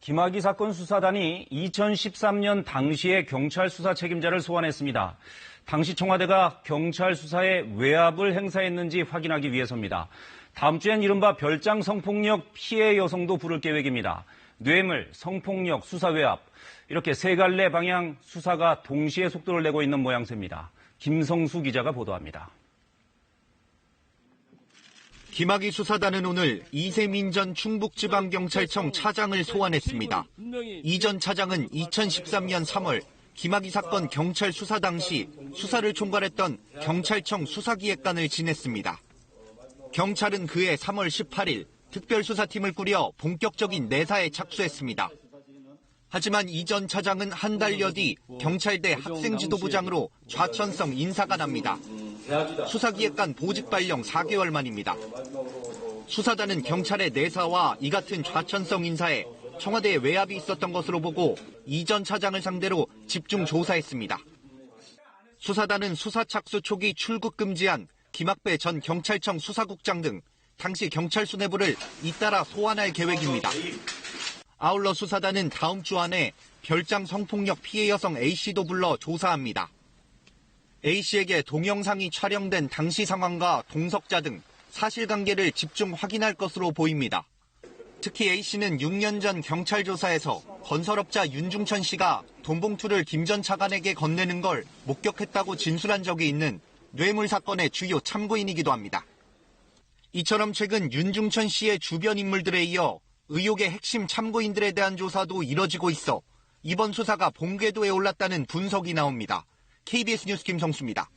김학의 사건 수사단이 2013년 당시의 경찰 수사 책임자를 소환했습니다. 당시 청와대가 경찰 수사에 외압을 행사했는지 확인하기 위해서입니다. 다음 주엔 이른바 별장 성폭력 피해 여성도 부를 계획입니다. 뇌물, 성폭력, 수사 외압, 이렇게 세 갈래 방향 수사가 동시에 속도를 내고 있는 모양새입니다. 김성수 기자가 보도합니다. 김학의 수사단은 오늘 이세민 전 충북지방경찰청 차장을 소환했습니다. 이 전 차장은 2013년 3월 김학의 사건 경찰 수사 당시 수사를 총괄했던 경찰청 수사기획관을 지냈습니다. 경찰은 그해 3월 18일 특별수사팀을 꾸려 본격적인 내사에 착수했습니다. 하지만 이 전 차장은 한 달여 뒤 경찰대 학생지도부장으로 좌천성 인사가 납니다. 수사기획관 보직 발령 4개월 만입니다. 수사단은 경찰의 내사와 이 같은 좌천성 인사에 청와대에 외압이 있었던 것으로 보고 이 전 차장을 상대로 집중 조사했습니다. 수사단은 수사 착수 초기 출국 금지한 김학배 전 경찰청 수사국장 등 당시 경찰 수뇌부를 잇따라 소환할 계획입니다. 아울러 수사단은 다음 주 안에 별장 성폭력 피해 여성 A씨도 불러 조사합니다. A씨에게 동영상이 촬영된 당시 상황과 동석자 등 사실관계를 집중 확인할 것으로 보입니다. 특히 A씨는 6년 전 경찰 조사에서 건설업자 윤중천 씨가 돈봉투를 김 전 차관에게 건네는 걸 목격했다고 진술한 적이 있는 뇌물 사건의 주요 참고인이기도 합니다. 이처럼 최근 윤중천 씨의 주변 인물들에 이어 의혹의 핵심 참고인들에 대한 조사도 이뤄지고 있어 이번 수사가 본궤도에 올랐다는 분석이 나옵니다. KBS 뉴스 김성수입니다.